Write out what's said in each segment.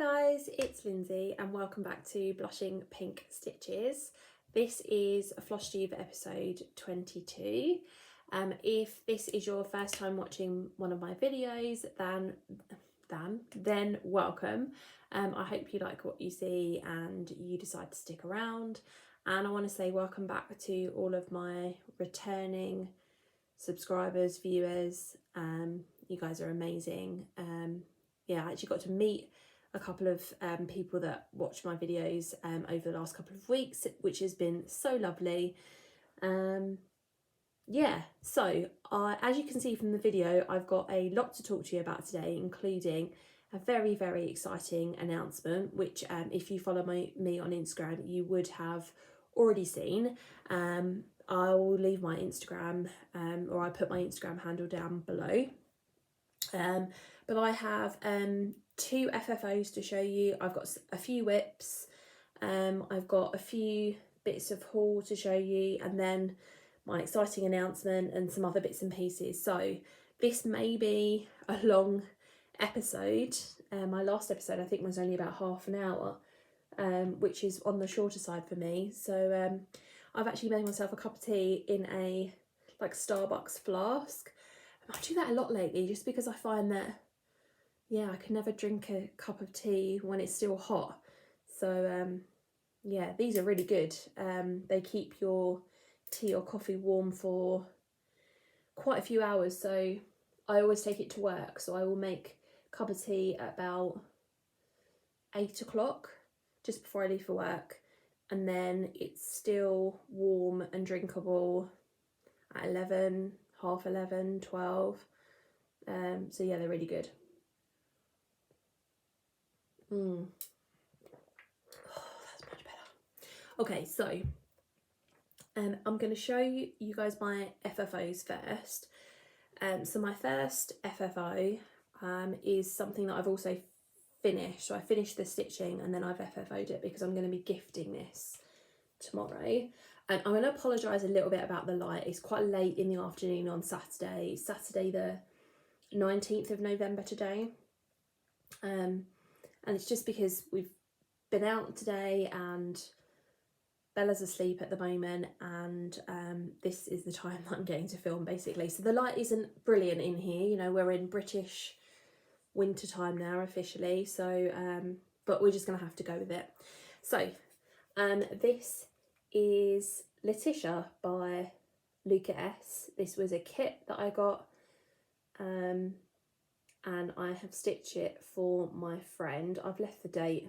guys, it's Lindsay and welcome back to Blushing Pink Stitches. This is a Flosstube episode 22. If this is your first time watching one of my videos, then welcome. I hope you like what you see and you decide to stick around. And I want to say welcome back to all of my returning subscribers, viewers. You guys are amazing. Yeah, I actually got to meet a couple of people that watched my videos over the last couple of weeks, which has been so lovely. Yeah, so as you can see from the video, I've got a lot to talk to you about today, including a very, very exciting announcement, which if you follow me on Instagram, you would have already seen. I'll leave my Instagram, or I put my Instagram handle down below. But I have 2 FFOs to show you. I've got a few whips, I've got a few bits of haul to show you, and then my exciting announcement and some other bits and pieces. So this may be a long episode. My last episode I think was only about half an hour, which is on the shorter side for me. So I've actually made myself a cup of tea in a Starbucks flask. I do that a lot lately just because I find that, yeah, I can never drink a cup of tea when it's still hot. So yeah, these are really good. They keep your tea or coffee warm for quite a few hours. So I always take it to work. So I will make a cup of tea at about 8 o'clock, just before I leave for work. And then it's still warm and drinkable at 11, half 11, 12. So yeah, they're really good. Oh, that's much better. Okay, so I'm going to show you guys my FFOs first. So my first FFO is something that I've also finished. So I finished the stitching and then I've FFO'd it because I'm going to be gifting this tomorrow. And I'm going to apologise a little bit about the light. It's quite late in the afternoon on Saturday. It's Saturday the 19th of November today. And it's just because we've been out today and Bella's asleep at the moment, and this is the time that I'm getting to film basically. So the light isn't brilliant in here. You know, we're in British winter time now officially. So, but we're just going to have to go with it. So this is Letitia by Luca S. This was a kit that I got, and I have stitched it for my friend. I've left the date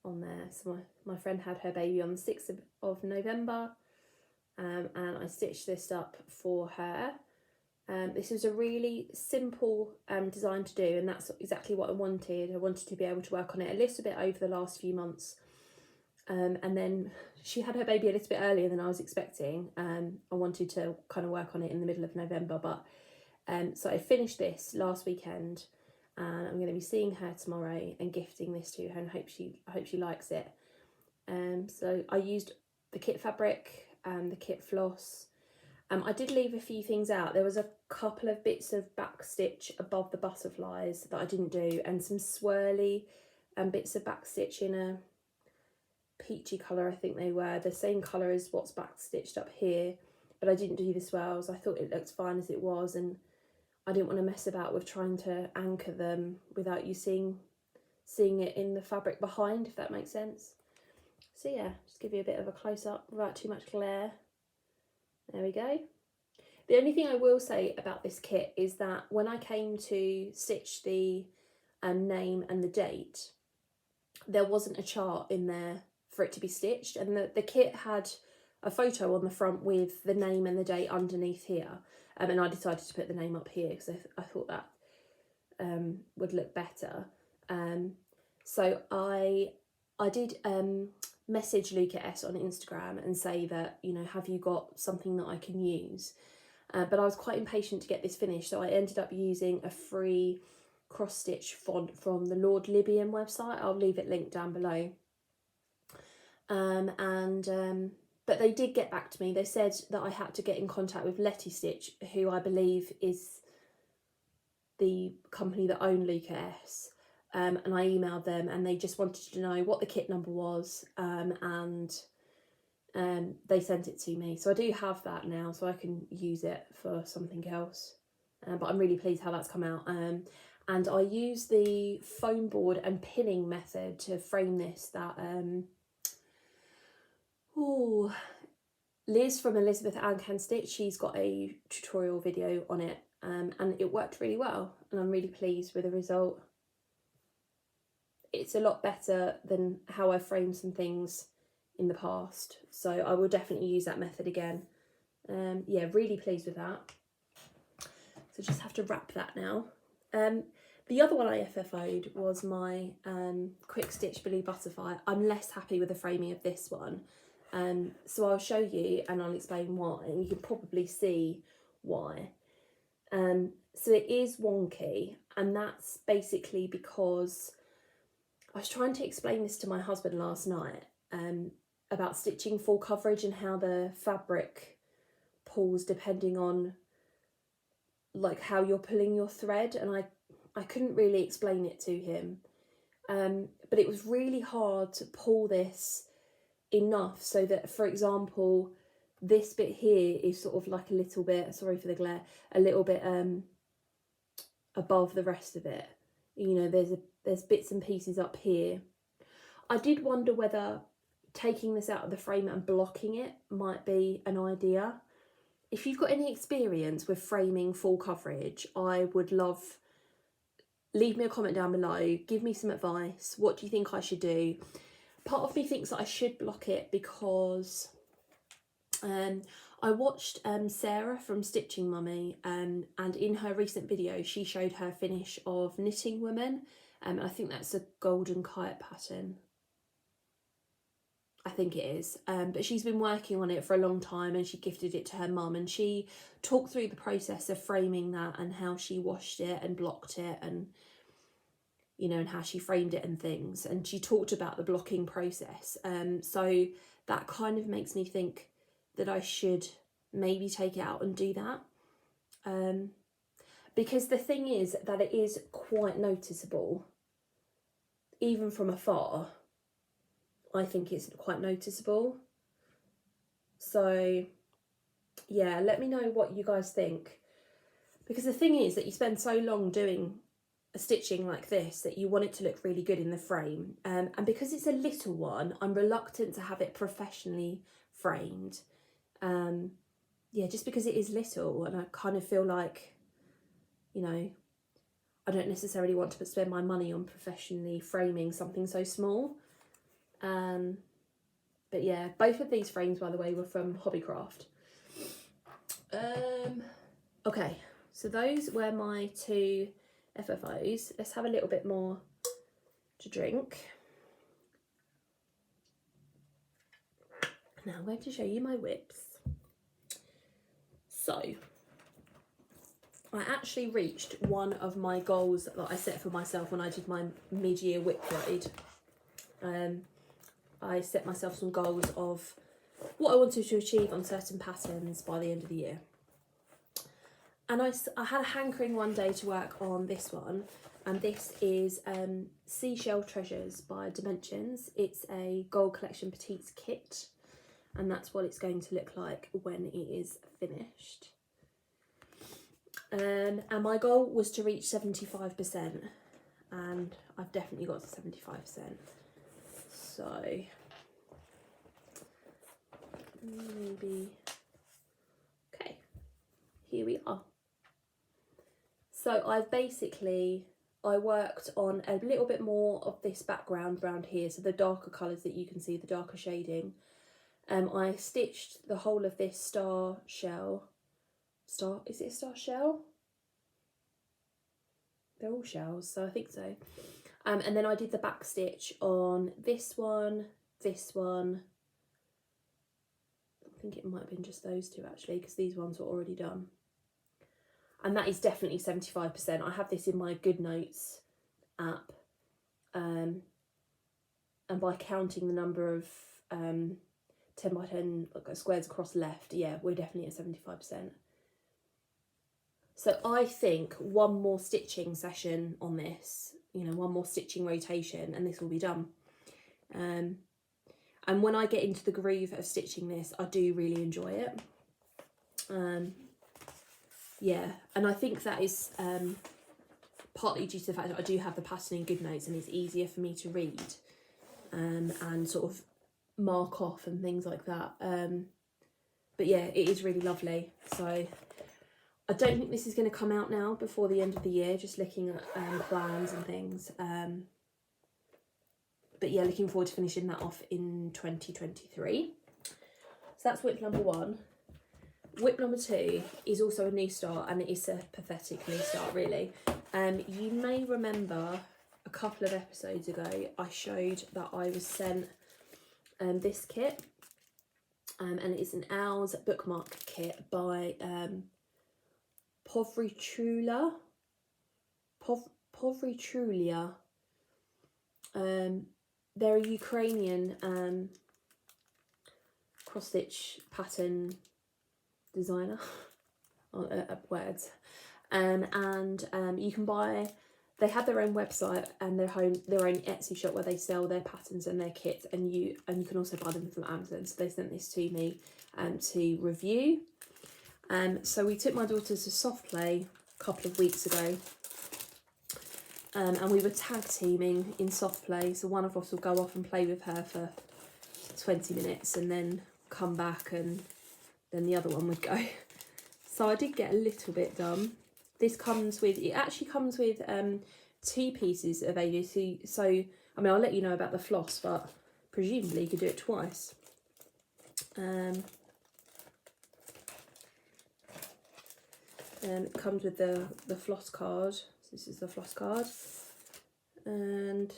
on there. So my friend had her baby on the 6th of November, and I stitched this up for her. This was a really simple design to do, and that's exactly what I wanted. I wanted to be able to work on it a little bit over the last few months. And then she had her baby a little bit earlier than I was expecting. I wanted to kind of work on it in the middle of November, but so I finished this last weekend, and I'm going to be seeing her tomorrow and gifting this to her, and I hope she likes it. So I used the kit fabric and the kit floss. I did leave a few things out. There was a couple of bits of back stitch above the butterflies that I didn't do, and some swirly bits of back stitch in a peachy colour. I think they were the same colour as what's back stitched up here, but I didn't do the swirls. I thought it looked fine as it was, and I didn't want to mess about with trying to anchor them without you seeing it in the fabric behind, if that makes sense. So yeah, just give you a bit of a close-up without too much glare. There we go. The only thing I will say about this kit is that when I came to stitch the name and the date, there wasn't a chart in there for it to be stitched, and the kit had a photo on the front with the name and the date underneath here, and I decided to put the name up here because I thought that would look better. So I did message Luca S on Instagram and say that, you know, have you got something that I can use? But I was quite impatient to get this finished, so I ended up using a free cross stitch font from the Lord Libyan website. I'll leave it linked down below. But they did get back to me. They said that I had to get in contact with Letty Stitch, who I believe is the company that own Luca S. and I emailed them, and they just wanted to know what the kit number was, and they sent it to me. So I do have that now, so I can use it for something else. But I'm really pleased how that's come out. And I use the foam board and pinning method to frame this that Liz from Elizabeth Ann Can Stitch, she's got a tutorial video on it, and it worked really well, and I'm really pleased with the result. It's a lot better than how I framed some things in the past, so I will definitely use that method again. Yeah, really pleased with that. So just have to wrap that now. The other one I FFO'd was my Quick Stitch Blue Butterfly. I'm less happy with the framing of this one. So I'll show you and I'll explain why, and you can probably see why. So it is wonky, and that's basically because I was trying to explain this to my husband last night about stitching full coverage and how the fabric pulls depending on like how you're pulling your thread, and I couldn't really explain it to him, but it was really hard to pull this enough so that, for example, this bit here is sort of like a little bit, sorry for the glare, a little bit above the rest of it. You know, there's bits and pieces up here. I did wonder whether taking this out of the frame and blocking it might be an idea. If you've got any experience with framing full coverage, I would love, leave me a comment down below, give me some advice. What do you think I should do? Part of me thinks that I should block it because I watched Sarah from Stitching Mummy, and in her recent video she showed her finish of Knitting Woman, and I think that's a golden kite pattern. I think it is, but she's been working on it for a long time, and she gifted it to her mum, and she talked through the process of framing that and how she washed it and blocked it, and you know, and how she framed it and things, and she talked about the blocking process. So that kind of makes me think that I should maybe take it out and do that, because the thing is that it is quite noticeable, even from afar. I think it's quite noticeable. So yeah, let me know what you guys think, because the thing is that you spend so long doing a stitching like this that you want it to look really good in the frame, and because it's a little one, I'm reluctant to have it professionally framed. Yeah, just because it is little, and I kind of feel like, you know, I don't necessarily want to spend my money on professionally framing something so small. But yeah, both of these frames, by the way, were from Hobbycraft. Okay, so those were my two FFOs. Let's have a little bit more to drink. Now I'm going to show you my whips. So I actually reached one of my goals that I set for myself when I did my mid-year whip raid. I set myself some goals of what I wanted to achieve on certain patterns by the end of the year. And I had a hankering one day to work on this one, and this is Seashell Treasures by Dimensions. It's a Gold Collection Petites kit, and that's what it's going to look like when it is finished. And my goal was to reach 75%, and I've definitely got to 75%. So maybe, okay, here we are. So I worked on a little bit more of this background around here, so the darker colours that you can see, the darker shading. I stitched the whole of this star shell. Is it a star shell? They're all shells, so I think so. And then I did the back stitch on this one. I think it might have been just those two actually, because these ones were already done. And that is definitely 75%. I have this in my Good Notes app. And by counting the number of 10 by 10 squares across left, yeah, we're definitely at 75%. So I think one more stitching session on this you know, one more stitching rotation and this will be done. And when I get into the groove of stitching this, I do really enjoy it. Yeah, and I think that is partly due to the fact that I do have the pattern in GoodNotes and it's easier for me to read and sort of mark off and things like that. But yeah, it is really lovely. So I don't think this is going to come out now before the end of the year, just looking at plans and things. But yeah, looking forward to finishing that off in 2023. So that's whip number 1. Whip number 2 is also a new start, and it is a pathetic new start, really. You may remember a couple of episodes ago I showed that I was sent this kit, and it's an Owls bookmark kit by Povritrulia. They're a Ukrainian cross stitch pattern designer. Words. And you can buy. They have their own website and their own Etsy shop where they sell their patterns and their kits, and you can also buy them from Amazon. So they sent this to me to review. So we took my daughter to soft play a couple of weeks ago, and we were tag teaming in soft play. So one of us will go off and play with her for 20 minutes and then come back, and then the other one would go. So I did get a little bit done. This comes with, it actually comes with 2 pieces of ABC. So, I mean, I'll let you know about the floss, but presumably you could do it twice. It comes with the floss card. So this is the floss card. And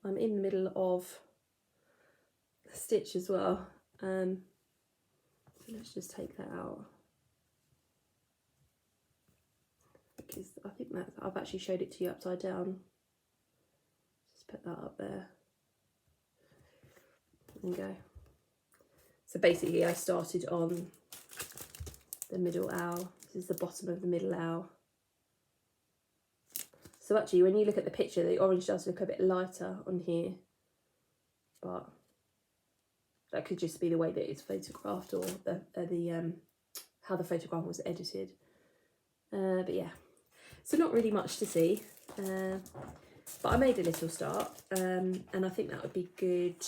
I'm in the middle of the stitch as well. So let's just take that out. Because I think that I've actually showed it to you upside down. Just put that up there. There you go. So basically I started on the middle owl. This is the bottom of the middle owl. So actually when you look at the picture, the orange does look a bit lighter on here, but that could just be the way that it's photographed, or the how the photograph was edited. But yeah, so not really much to see, but I made a little start, and I think that would be good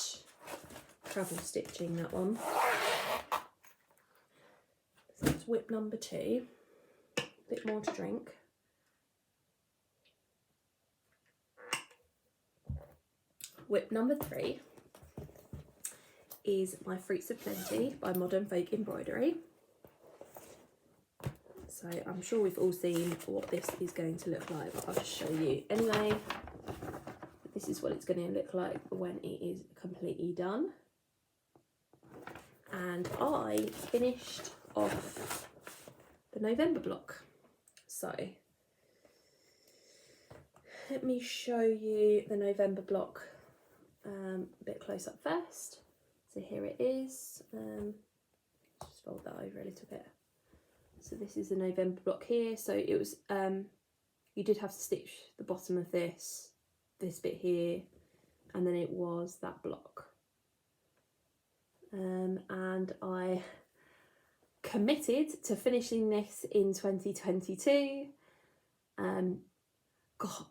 travel stitching, that one. So that's whip number 2. A bit more to drink. Whip number 3 is my Fruits of Plenty by Modern Folk Embroidery. So I'm sure we've all seen what this is going to look like, but I'll just show you anyway. This is what it's going to look like when it is completely done. And I finished off the November block. So let me show you the November block a bit close up first. So here it is. Just fold that over a little bit. So this is the November block here. So it was, you did have to stitch the bottom of this bit here, and then it was that block. And I committed to finishing this in 2022.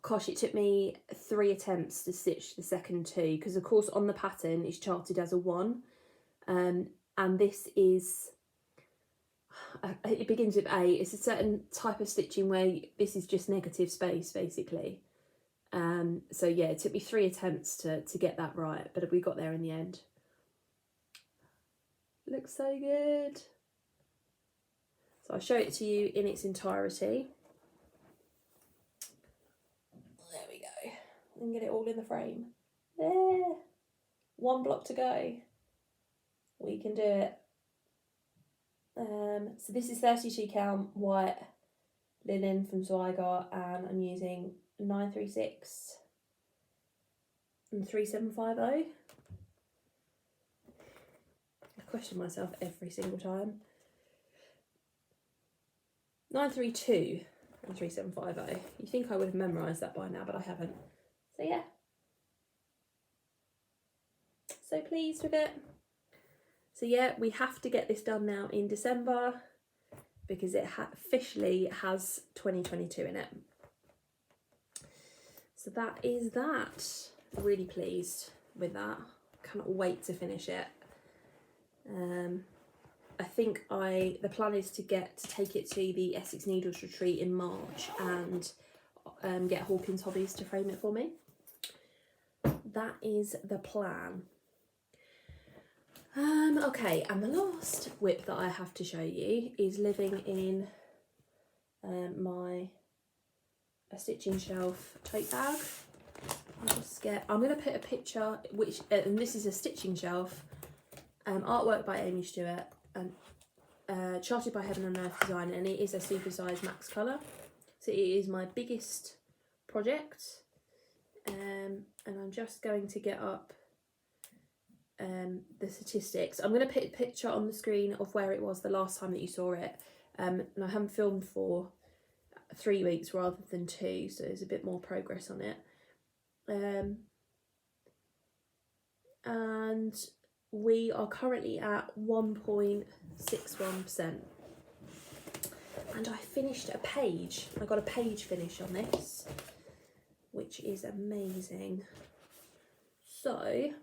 Gosh, it took me 3 attempts to stitch the second 2, because of course on the pattern it's charted as a 1, and this is, it begins with A. It's a certain type of stitching where this is just negative space basically. So yeah, it took me 3 attempts to get that right, but we got there in the end. Looks so good. So I'll show it to you in its entirety. There we go. And get it all in the frame. There. 1 block to go. We can do it. So this is 32 count white linen from Zweigart, and I'm using 936 and 3750. I question myself every single time. 932 and 3750. You think I would have memorised that by now, but I haven't. So yeah, so pleased with it. So yeah, we have to get this done now in December because it officially has 2022 in it. So that is that. Really pleased with that. Cannot wait to finish it. I think the plan is to take it to the Essex Needles retreat in March and get Hawkins Hobbies to frame it for me. That is the plan. Okay, and the last whip that I have to show you is living in a stitching shelf tote bag. I'm going to put a picture, and this is a stitching shelf, artwork by Amy Stewart, and charted by Heaven and Earth Design, and it is a supersized max colour. So it is my biggest project, and I'm just going to get up the statistics. I'm going to put a picture on the screen of where it was the last time that you saw it, and I haven't filmed for 3 weeks rather than 2, so there's a bit more progress on it. And we are currently at 1.61%. And I finished a page. I got a page finish on this, which is amazing. So,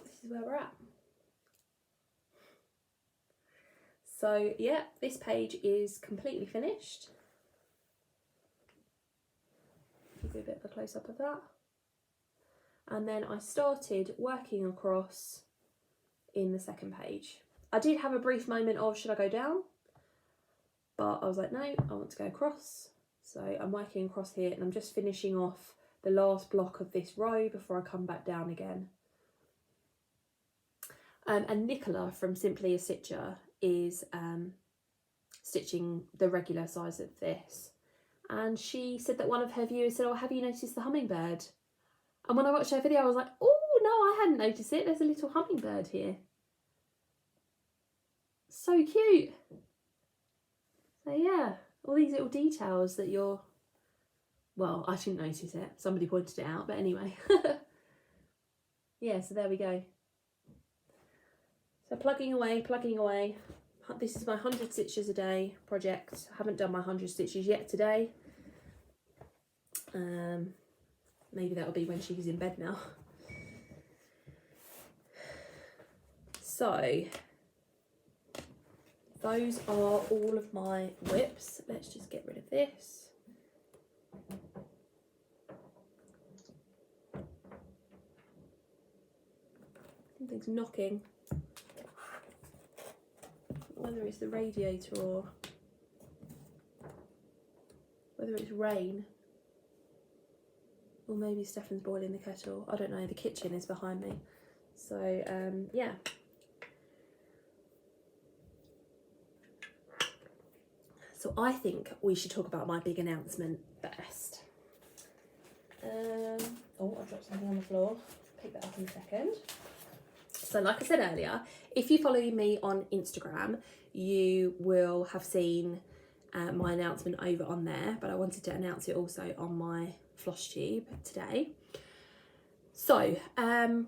this is where we're at. So yeah, this page is completely finished. Give you a bit of a close-up of that. And then I started working across in the second page. I did have a brief moment of, should I go down? But I was like, no, I want to go across. So I'm working across here and I'm just finishing off the last block of this row before I come back down again. And Nicola from Simply a Stitcher is stitching the regular size of this, and she said that one of her viewers said, oh, have you noticed the hummingbird? And when I watched her video I was like, oh no, I hadn't noticed it. There's a little hummingbird here. So cute. So yeah, all these little details that well, I didn't notice it, somebody pointed it out, but anyway. Yeah, so there we go. So plugging away. This is my 100 stitches a day project. I haven't done my 100 stitches yet today. Maybe that'll be when she's in bed now. So those are all of my whips. Let's just get rid of this. Something's knocking. Whether it's the radiator or whether it's rain, or maybe Stefan's boiling the kettle. I don't know, the kitchen is behind me. So yeah. So I think we should talk about my big announcement first. Oh, I dropped something on the floor. Pick that up in a second. So like I said earlier, if you follow me on Instagram, you will have seen my announcement over on there, but I wanted to announce it also on my Flosstube today. So I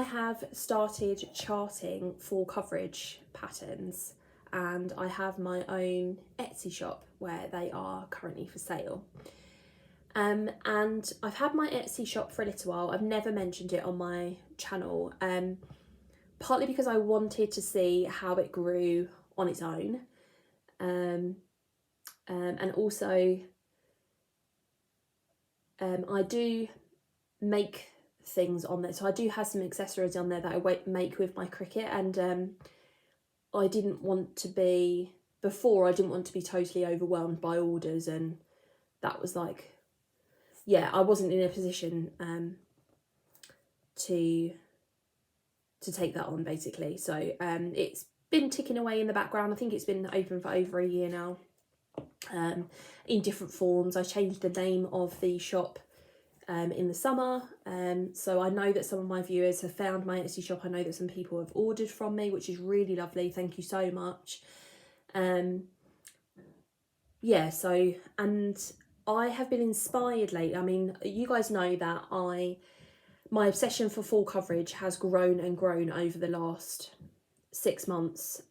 have started charting for coverage patterns, and I have my own Etsy shop where they are currently for sale. And I've had my Etsy shop for a little while. I've never mentioned it on my channel, partly because I wanted to see how it grew on its own, and also I do make things on there. So I do have some accessories on there that I make with my Cricut, and I didn't want to be, before I didn't want to be totally overwhelmed by orders, and that was like, yeah, I wasn't in a position to take that on, basically. So it's been ticking away in the background. I think it's been open for over a year now, in different forms. I changed the name of the shop in the summer. So I know that some of my viewers have found my Etsy shop. I know that some people have ordered from me, which is really lovely. Thank you so much. Yeah, so, and I have been inspired lately. I mean, you guys know that my obsession for full coverage has grown and grown over the last 6 months.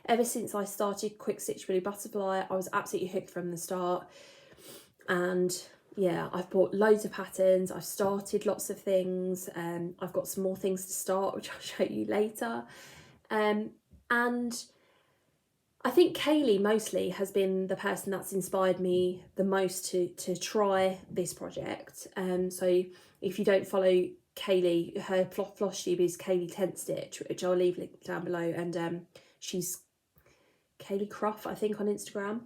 Ever since I started Quick Stitch Blue Butterfly, I was absolutely hooked from the start. And yeah, I've bought loads of patterns. I've started lots of things. I've got some more things to start, which I'll show you later. And I think Kaylee mostly has been the person that's inspired me the most to try this project. So if you don't follow Kaylee, her Flosstube is Kaylee Tent Stitch, which I'll leave linked down below, and she's Kaylee Croft, I think, on Instagram.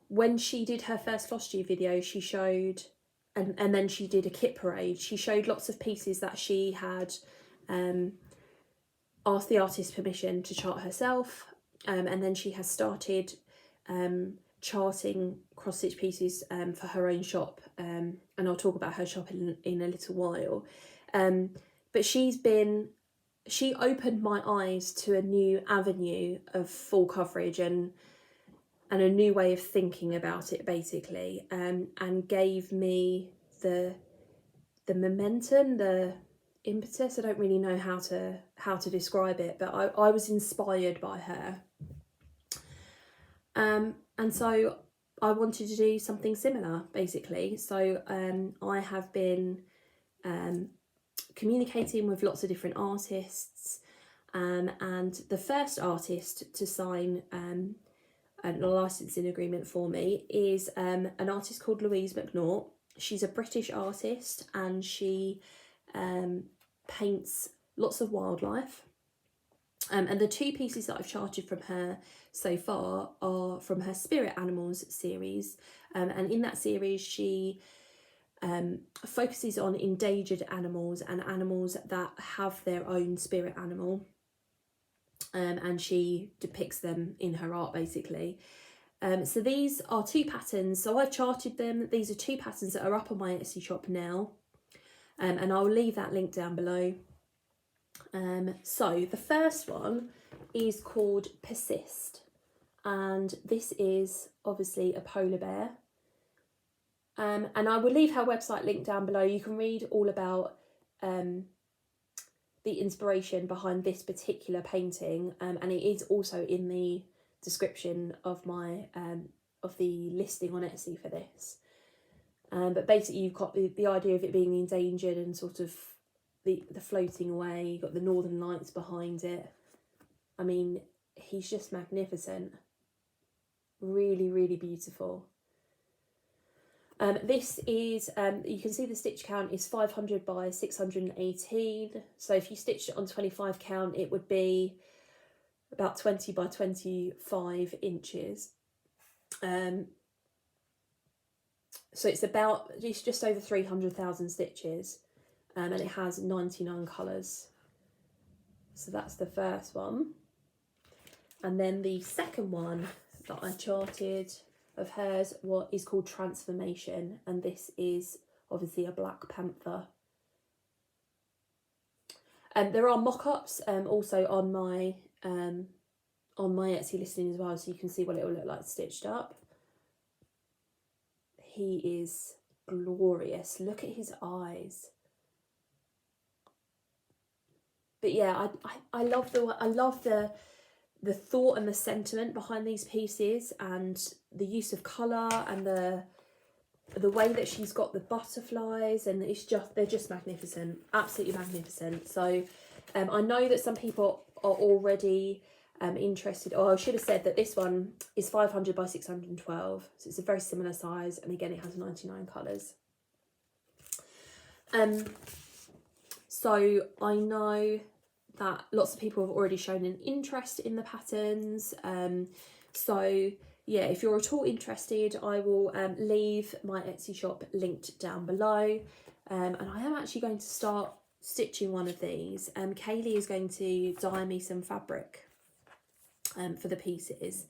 When she did her first Flosstube video, she showed, and then she did a kit parade, she showed lots of pieces that she had asked the artist permission to chart herself, and then she has started charting cross stitch pieces for her own shop, and I'll talk about her shop in a little while. But she opened my eyes to a new avenue of full coverage and a new way of thinking about it, basically, and gave me the momentum, the impetus. I don't really know how to describe it, but I was inspired by her, and so I wanted to do something similar, basically. So I have been communicating with lots of different artists, and the first artist to sign a licensing agreement for me is an artist called Louise McNaught. She's a British artist, and she paints lots of wildlife, and the 2 pieces that I've charted from her so far are from her Spirit Animals series, and in that series she focuses on endangered animals and animals that have their own spirit animal, and she depicts them in her art, basically. So these are 2 patterns, so I've charted them. These are 2 patterns that are up on my Etsy shop now, and I'll leave that link down below. So the first one is called Persist, and this is obviously a polar bear, and I will leave her website linked down below. You can read all about the inspiration behind this particular painting, and it is also in the description of my of the listing on Etsy for this. But basically you've got the idea of it being endangered and sort of the floating away. You've got the northern lights behind it. I mean, he's just magnificent. Really, really beautiful. This is, you can see the stitch count is 500 by 618. So if you stitched it on 25 count, it would be about 20 by 25 inches. So it's just over 300,000 stitches, and it has 99 colours. So that's the first one. And then the second one that I charted of hers is called Transformation, and this is obviously a Black Panther. And there are mock-ups also on my Etsy listing as well, so you can see what it will look like stitched up. He is glorious. Look at his eyes. But yeah, I love the thought and the sentiment behind these pieces, and the use of colour, and the way that she's got the butterflies, and they're just magnificent, absolutely magnificent. So I know that some people are already interested, or I should have said that this one is 500 by 612, so it's a very similar size, and again it has 99 colours. So I know that lots of people have already shown an interest in the patterns, so yeah, if you're at all interested, I will leave my Etsy shop linked down below, and I am actually going to start stitching one of these. Kaylee is going to dye me some fabric for the pieces,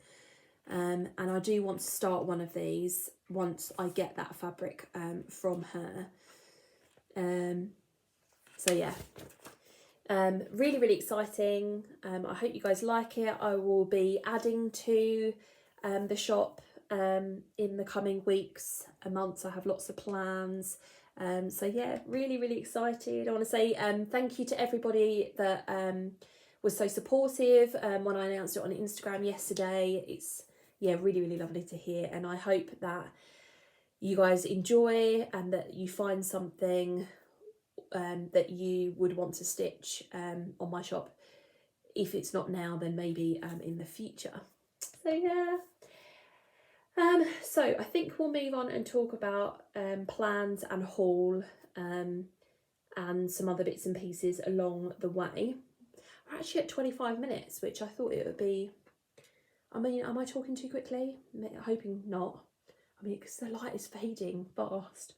and I do want to start one of these once I get that fabric from her. So yeah, really, really exciting. I hope you guys like it. I will be adding to the shop in the coming weeks and months. I have lots of plans. So yeah, really, really excited. I want to say thank you to everybody that was so supportive when I announced it on Instagram yesterday. It's, yeah, really, really lovely to hear, and I hope that you guys enjoy and that you find something that you would want to stitch on my shop. If it's not now, then maybe in the future. So yeah. So I think we'll move on and talk about plans and haul and some other bits and pieces along the way. We're actually at 25 minutes, which I thought it would be. I mean, am I talking too quickly? Hoping not. I mean, because the light is fading fast.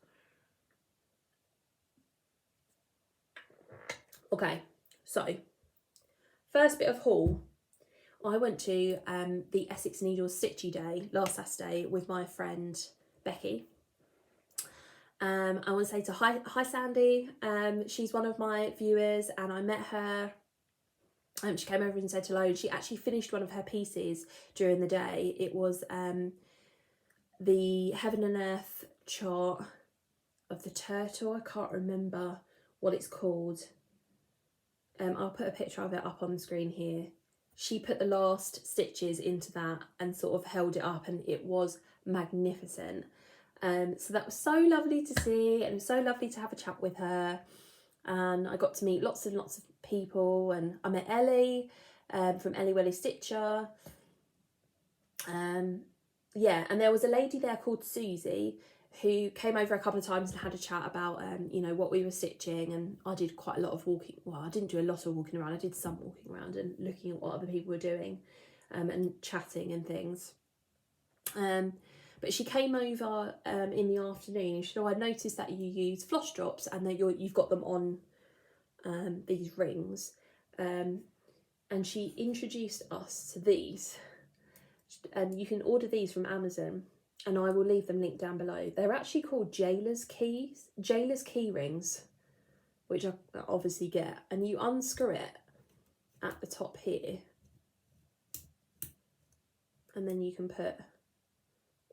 Okay, so first bit of haul. I went to the Essex Needles Stitchy Day last Saturday with my friend Becky. I want to say to hi Sandy. She's one of my viewers, and I met her. She came over and said hello. And she actually finished one of her pieces during the day. It was the Heaven and Earth chart of the turtle. I can't remember what it's called. I'll put a picture of it up on the screen here. She put the last stitches into that and sort of held it up, and it was magnificent. So that was so lovely to see, and it was so lovely to have a chat with her. And I got to meet lots and lots of people, and I met Ellie from Ellie Welly Stitcher. Yeah, and there was a lady there called Susie who came over a couple of times and had a chat about you know, what we were stitching. And I did quite a lot of walking. Well, I didn't do a lot of walking around. I did some walking around and looking at what other people were doing and chatting and things. But she came over in the afternoon and she said, oh, I noticed that you use floss drops and that you've got them on these rings. And she introduced us to these. And you can order these from Amazon, and I will leave them linked down below. They're actually called jailer's key rings, which I obviously get. And you unscrew it at the top here, and then you can put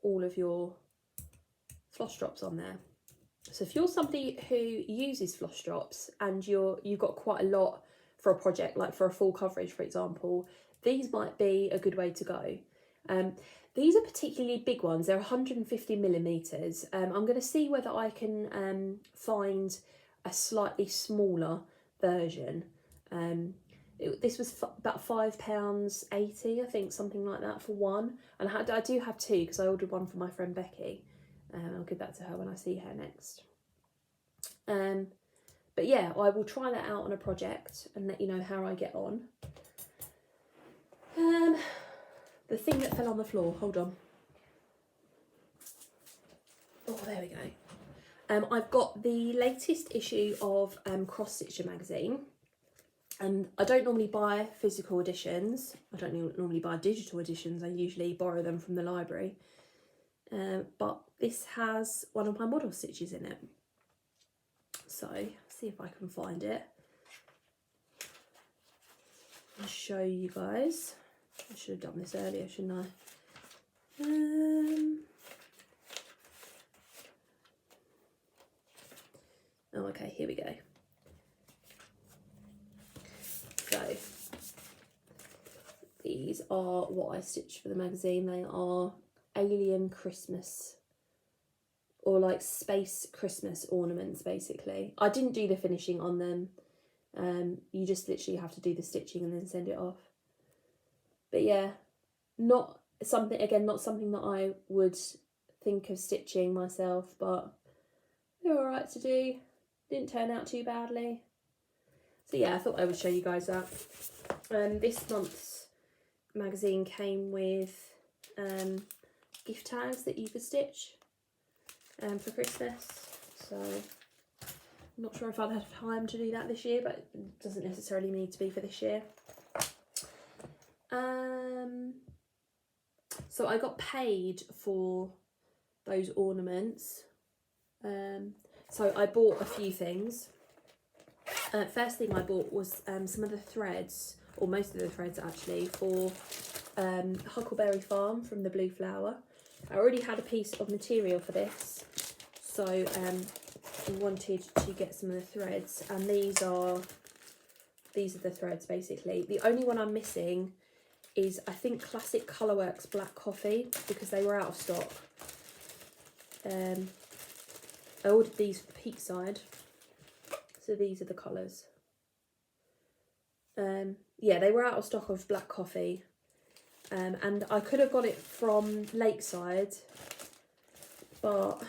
all of your floss drops on there. So if you're somebody who uses floss drops and you've got quite a lot for a project, like for a full coverage, for example, these might be a good way to go. These are particularly big ones. They're 150 millimeters. I'm going to see whether I can find a slightly smaller version. This was about £5.80, I think, something like that for one. And I do have two because I ordered one for my friend Becky. I'll give that to her when I see her next. But yeah, I will try that out on a project and let you know how I get on. The thing that fell on the floor, hold on. Oh, there we go. I've got the latest issue of Cross Stitcher magazine. And I don't normally buy physical editions. I don't normally buy digital editions. I usually borrow them from the library. But this has one of my model stitches in it. So, see if I can find it. I'll show you guys. I should have done this earlier, shouldn't I? Oh, okay, here we go. So, these are what I stitched for the magazine. They are alien Christmas, or like space Christmas ornaments, basically. I didn't do the finishing on them. You just literally have to do the stitching and then send it off. But yeah, not something that I would think of stitching myself, but they're alright to do. Didn't turn out too badly. So yeah, I thought I would show you guys that. This month's magazine came with gift tags that you could stitch for Christmas. So I'm not sure if I'll have time to do that this year, but it doesn't necessarily need to be for this year. So I got paid for those ornaments. So I bought a few things. First thing I bought was some of the threads, or most of the threads actually, for Huckleberry Farm from the Blue Flower. I already had a piece of material for this, so I wanted to get some of the threads, and these are the threads basically. The only one I'm missing is, I think, Classic Colourworks Black Coffee, because they were out of stock. I ordered these for Peakside, so these are the colours. Yeah, they were out of stock of Black Coffee, and I could have got it from Lakeside, but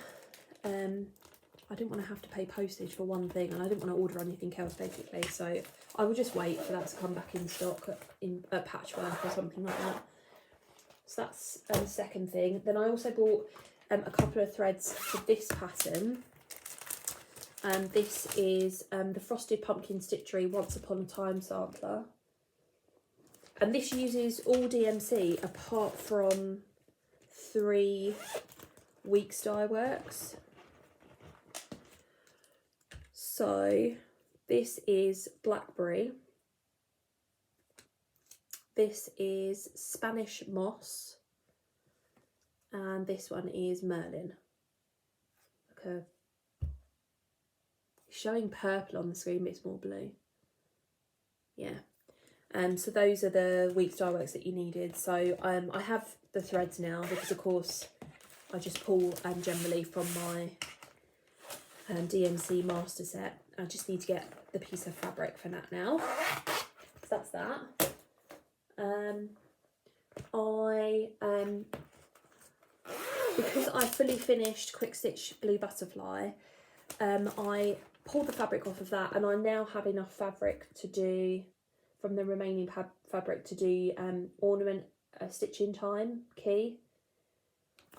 I didn't want to have to pay postage for one thing, and I didn't want to order anything else basically, so I will just wait for that to come back in stock at Patchwork or something like that. So that's the second thing. Then I also bought a couple of threads for this pattern. This is the Frosted Pumpkin Stitchery Once Upon a Time sampler. And this uses all DMC apart from 3 Weeks Dye Works. So this is Blackberry. This is Spanish Moss. And this one is Merlin. Okay. It's showing purple on the screen, but it's more blue. Yeah. So those are the Weeks Dye Works that you needed. So I have the threads now, because of course I just pull generally from my DMC master set. I just need to get the piece of fabric for that now. So that's that. Because I fully finished Quick Stitch Blue Butterfly, I pulled the fabric off of that, and I now have enough fabric to do, from the remaining fabric, to do ornament stitch in time key.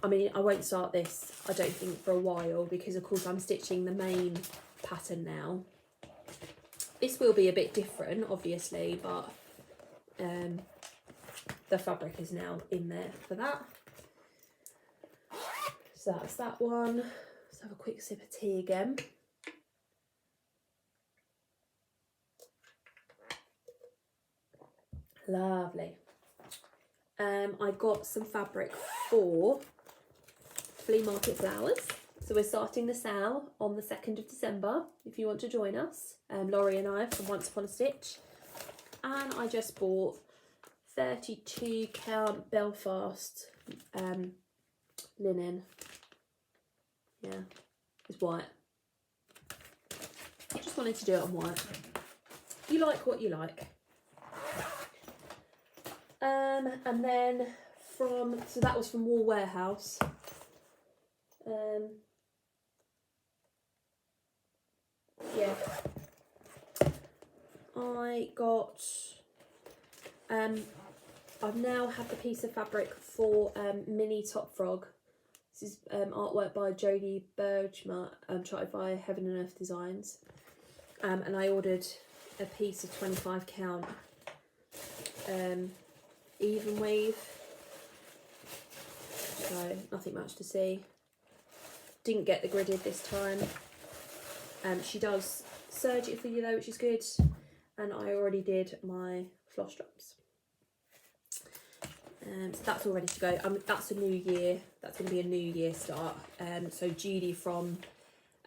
I mean, I won't start this, I don't think, for a while, because of course I'm stitching the main pattern now. This will be a bit different, obviously, but the fabric is now in there for that. So that's that one. Let's have a quick sip of tea again. Lovely. I got some fabric for Flea Market Flowers. So we're starting the sale on the 2nd of December, if you want to join us. Laurie and I from Once Upon a Stitch. And I just bought 32 count Belfast linen. Yeah, it's white. I just wanted to do it on white. You like what you like. And then so that was from Wool Warehouse. Yeah. I got, I've now had the piece of fabric for Mini Top Frog. This is artwork by Judy Bergma, charted by Heaven and Earth Designs. And I ordered a piece of 25 count even weave. So nothing much to see. Didn't get the gridded this time. She does serge it for you though, which is good. And I already did my floss straps. So that's all ready to go. That's a new year. That's going to be a new year start. So Judy from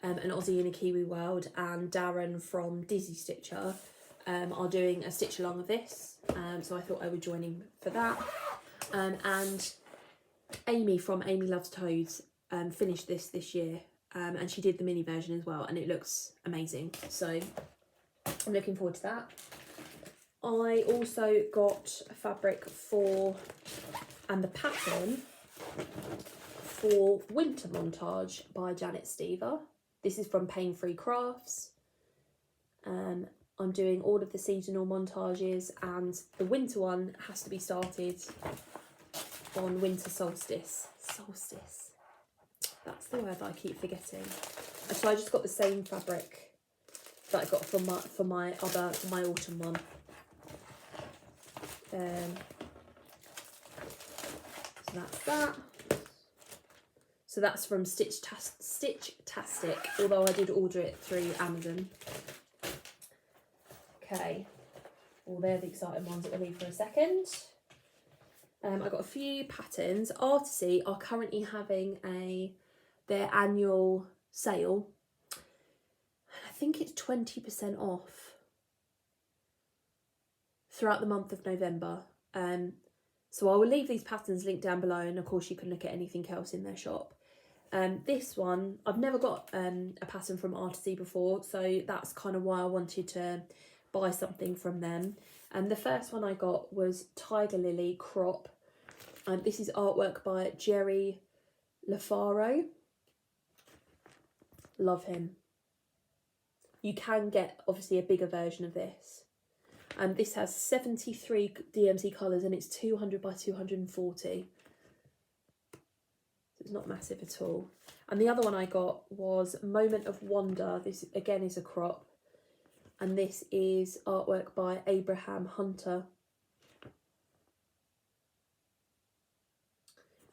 an Aussie in a Kiwi World and Darren from Dizzy Stitcher are doing a stitch along of this. So I thought I would join in for that. And Amy from Amy Loves Toads finished this year. And she did the mini version as well, and it looks amazing. So I'm looking forward to that. I also got fabric for, and the pattern for Winter Montage by Janet Stever. This is from Pain Free Crafts. I'm doing all of the seasonal montages, and the winter one has to be started on winter solstice. Solstice. That's the word that I keep forgetting. And so I just got the same fabric that I got for my autumn one. So that's that. So that's from Stitchtastic, although I did order it through Amazon. Okay, well, they're the exciting ones that we'll leave for a second. I've got a few patterns. Artisy are currently having their annual sale. I think it's 20% off throughout the month of November. So I will leave these patterns linked down below, and of course you can look at anything else in their shop. This one, I've never got a pattern from Artisy before, so that's kind of why I wanted to buy something from them. And the first one I got was Tiger Lily Crop. This is artwork by Jerry Lafaro. Love him. You can get obviously a bigger version of this. This has 73 DMC colours and it's 200 by 240. So it's not massive at all. And the other one I got was Moment of Wonder. This again is a crop. And this is artwork by Abraham Hunter.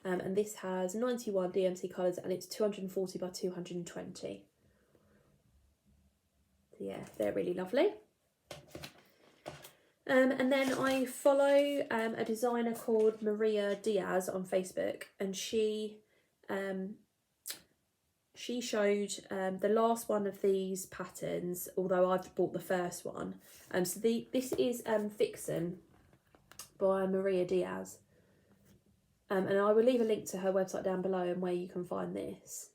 And this has 91 DMC colours and it's 240 by 220. So yeah, they're really lovely. And then I follow a designer called Maria Diaz on Facebook, and she showed the last one of these patterns, although I've bought the first one. So this is Vixen by Maria Diaz. And I will leave a link to her website down below and where you can find this.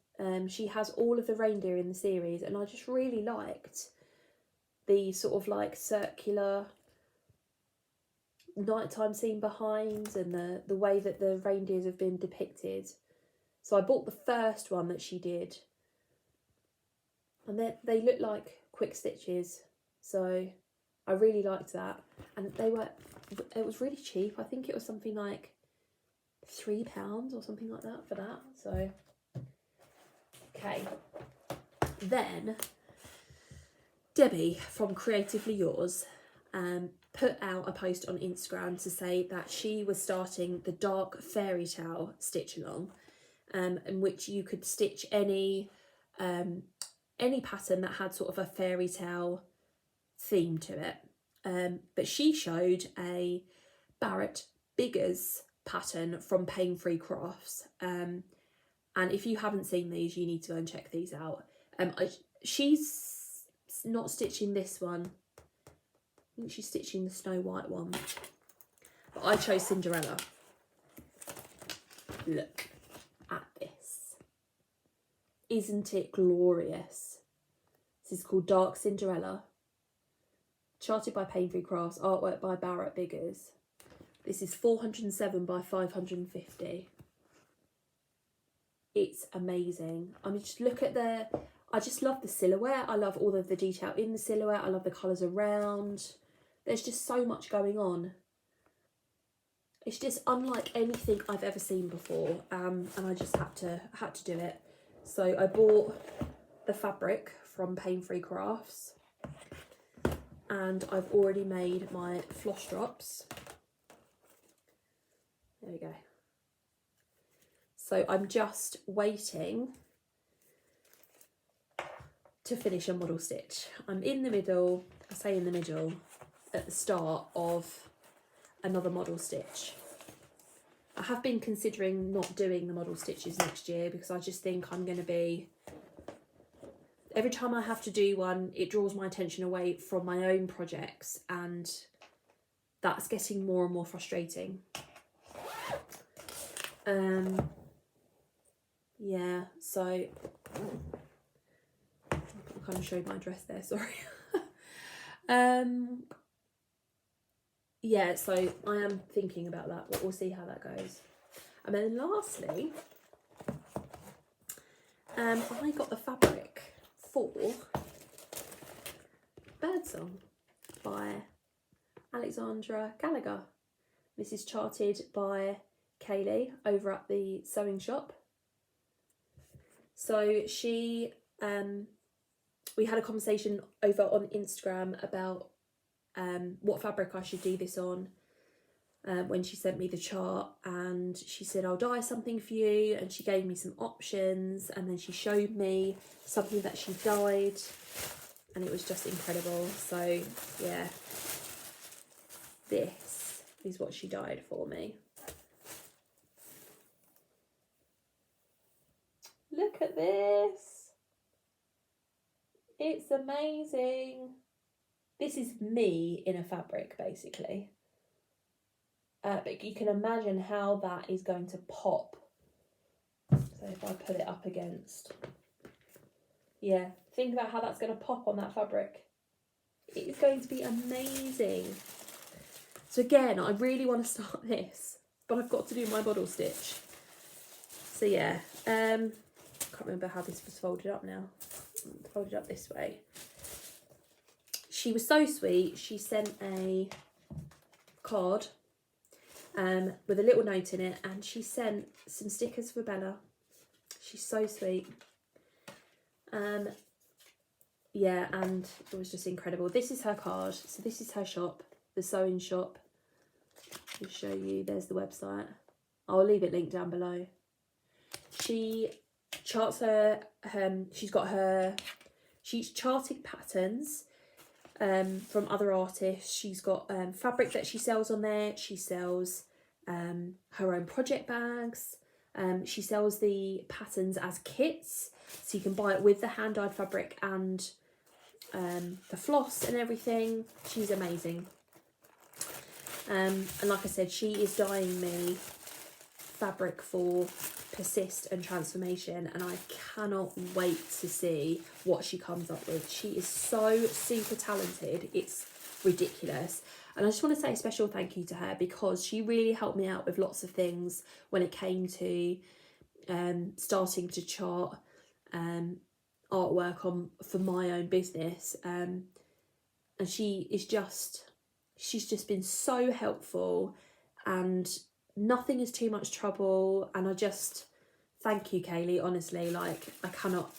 She has all of the reindeer in the series, and I just really liked the sort of like circular nighttime scene behind, and the way that the reindeers have been depicted. So I bought the first one that she did, and they look like quick stitches, so I really liked that. And it was really cheap. I think it was something like £3 or something like that for that. So okay, then Debbie from Creatively Yours put out a post on Instagram to say that she was starting the Dark Fairy Tale stitch along, in which you could stitch any pattern that had sort of a fairy tale theme to it. But she showed a Barrett Biggers pattern from Pain Free Crafts, and if you haven't seen these, you need to go and check these out. She's not stitching this one. I think she's stitching the Snow White one, but I chose Cinderella. Look at this. Isn't it glorious? This is called Dark Cinderella. Charted by Pain Free Crafts, artwork by Barrett Biggers. This is 407 by 550. It's amazing. I mean, just look at I just love the silhouette. I love all of the detail in the silhouette. I love the colours around. There's just so much going on. It's just unlike anything I've ever seen before, and I just had to do it. So I bought the fabric from Pain Free Crafts, and I've already made my floss drops. There we go. So I'm just waiting to finish a model stitch. I'm in the middle, I say in the middle, at the start of another model stitch. I have been considering not doing the model stitches next year because I just think I'm going to be, every time I have to do one, it draws my attention away from my own projects, and that's getting more and more frustrating. Yeah, so I kind of showed my dress there, sorry. Yeah, so I am thinking about that, but we'll see how that goes. And then lastly, I got the fabric for Birdsong by Alexandra Gallagher. This is charted by Kayla over at the sewing shop. So she, we had a conversation over on Instagram about what fabric I should do this on, when she sent me the chart, and she said, I'll dye something for you, and she gave me some options, and then she showed me something that she dyed, and it was just incredible. So yeah, this is what she dyed for me. Look at this. It's amazing. This is me in a fabric, basically. But you can imagine how that is going to pop. So if I put it up against, yeah, think about how that's going to pop on that fabric. It is going to be amazing. So again, I really want to start this, but I've got to do my bottle stitch. So yeah, can't remember how this was folded up now. Folded up this way. She was so sweet. She sent a card with a little note in it, and she sent some stickers for Bella. She's so sweet. Yeah, and it was just incredible. This is her card. So this is her shop, the sewing shop. I'll show you. There's the website. I'll leave it linked down below. She charts her, she's charted patterns from other artists. She's got fabric that she sells on there. She sells her own project bags. She sells the patterns as kits, so you can buy it with the hand-dyed fabric and the floss and everything. She's amazing. And like I said, she is dyeing me fabric for Persist and Transformation, and I cannot wait to see what she comes up with. She is so super talented, it's ridiculous. And I just want to say a special thank you to her, because she really helped me out with lots of things when it came to starting to chart artwork for my own business. And she's just been so helpful, and nothing is too much trouble. And I just thank you, Kaylee, honestly. Like, I cannot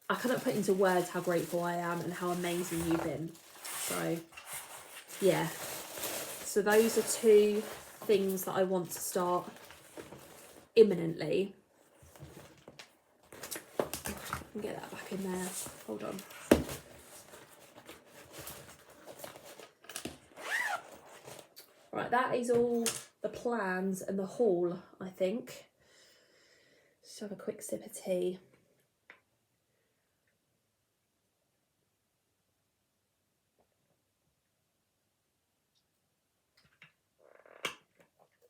put into words how grateful I am and how amazing you've been. So yeah, so those are two things that I want to start imminently. I can get that back in there, hold on. Right, that is all the plans and the haul, I think. Just have a quick sip of tea.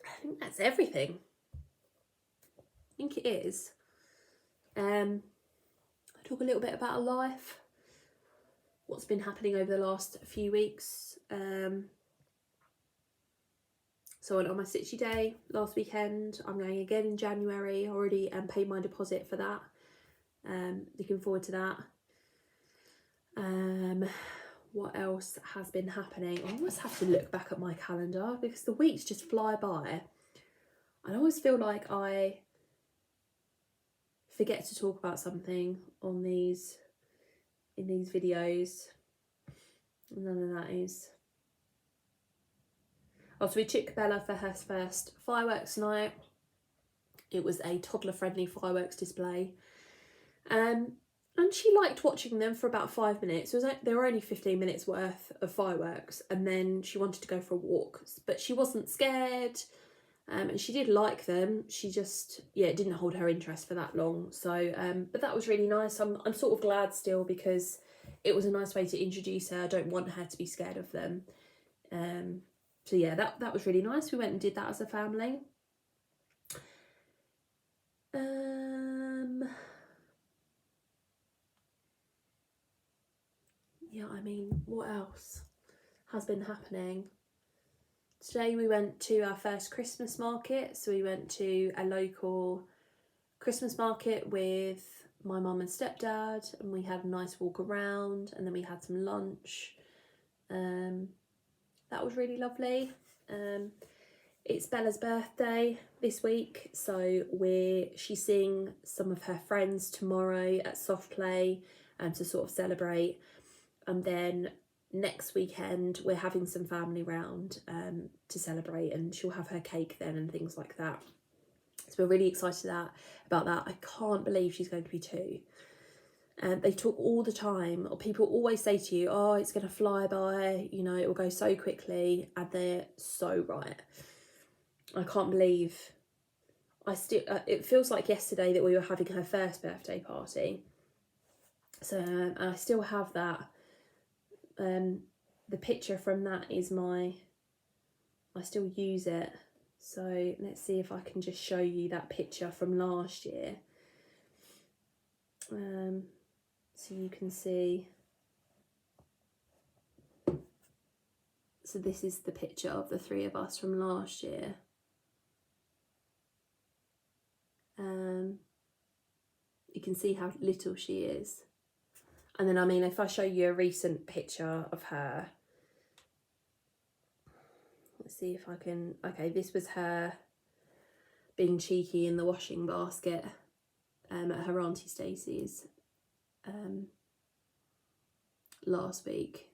I think that's everything. I think it is. I talk a little bit about our life, what's been happening over the last few weeks. So I went on my Stitchy Day last weekend. I'm going again in January. I already paid my deposit for that. Looking forward to that. What else has been happening? I almost have to look back at my calendar because the weeks just fly by. I always feel like I forget to talk about something in these videos. None of that is. Oh, so we took Bella for her first fireworks night. It was a toddler-friendly fireworks display. And she liked watching them for about 5 minutes. They were only 15 minutes worth of fireworks, and then she wanted to go for a walk. But she wasn't scared, and she did like them. She just, yeah, it didn't hold her interest for that long. So, but that was really nice. I'm sort of glad still, because it was a nice way to introduce her. I don't want her to be scared of them. So yeah, that was really nice. We went and did that as a family. Yeah, I mean, what else has been happening? Today we went to our first Christmas market. So we went to a local Christmas market with my mum and stepdad, and we had a nice walk around, and then we had some lunch. That was really lovely. It's Bella's birthday this week, so she's seeing some of her friends tomorrow at Soft Play to sort of celebrate. And then next weekend we're having some family round to celebrate, and she'll have her cake then and things like that. So we're really excited about that. I can't believe she's going to be 2. They talk all the time, or people always say to you, oh, it's going to fly by, you know, it will go so quickly, and they're so right. I can't believe, it feels like yesterday that we were having her first birthday party. So I still have that. The picture from that is I still use it. So let's see if I can just show you that picture from last year. So you can see. So this is the picture of the 3 of us from last year. You can see how little she is. And then, I mean, if I show you a recent picture of her, let's see if I can, okay, this was her being cheeky in the washing basket at her Auntie Stacey's last week.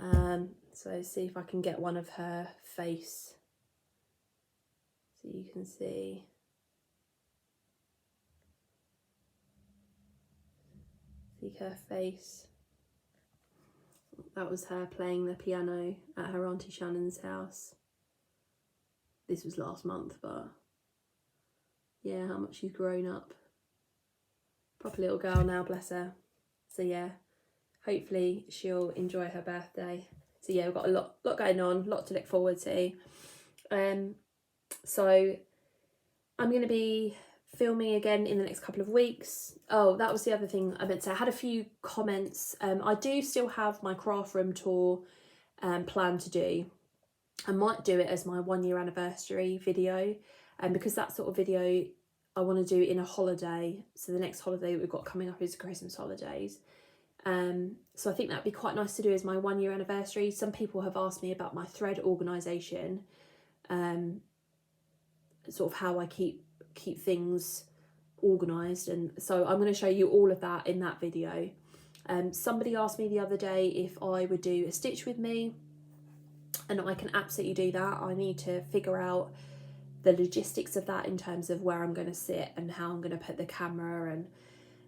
So see if I can get one of her face so you can see. See her face. That was her playing the piano at her Auntie Shannon's house. This was last month, but yeah, how much she's grown up. Proper little girl now, bless her. So yeah, hopefully she'll enjoy her birthday. So yeah, we've got a lot going on, a lot to look forward to. So I'm going to be filming again in the next couple of weeks. Oh, that was the other thing I meant to say. I had a few comments. I do still have my craft room tour planned to do. I might do it as my 1-year anniversary video, and because that sort of video I want to do in a holiday. So the next holiday that we've got coming up is the Christmas holidays. So I think that'd be quite nice to do as my 1-year anniversary. Some people have asked me about my thread organisation, sort of how I keep things organised, and so I'm going to show you all of that in that video. Somebody asked me the other day if I would do a stitch with me, and I can absolutely do that. I need to figure out the logistics of that in terms of where I'm going to sit and how I'm going to put the camera and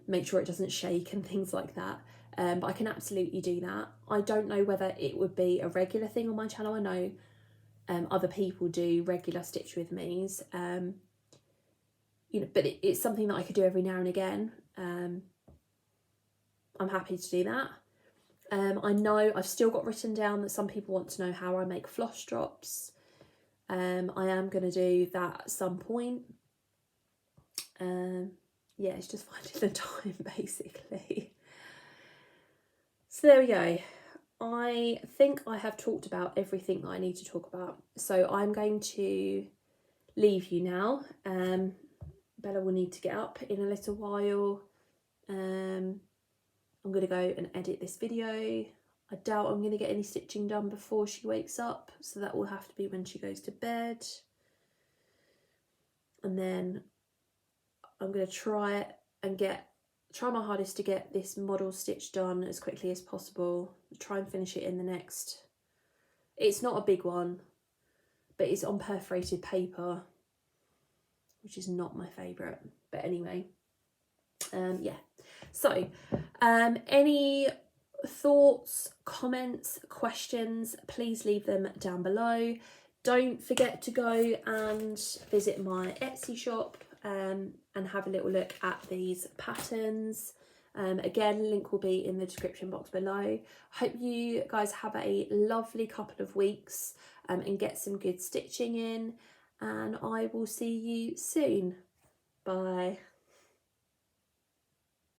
make sure it doesn't shake and things like that. But I can absolutely do that. I don't know whether it would be a regular thing on my channel. I know other people do regular stitch with me's, you know, but it's something that I could do every now and again. I'm happy to do that. I know I've still got written down that some people want to know how I make floss drops. I am going to do that at some point. Yeah, it's just finding the time basically. So there we go. I think I have talked about everything that I need to talk about. So I'm going to leave you now. Bella will need to get up in a little while. I'm going to go and edit this video. I doubt I'm going to get any stitching done before she wakes up, so that will have to be when she goes to bed. And then I'm going to try my hardest to get this model stitch done as quickly as possible. Try and finish it in the next, it's not a big one, but it's on perforated paper, which is not my favourite, but anyway, yeah. So any thoughts, comments, questions, please leave them down below. Don't forget to go and visit my Etsy shop and have a little look at these patterns. Again, link will be in the description box below. Hope you guys have a lovely couple of weeks and get some good stitching in, and I will see you soon. Bye.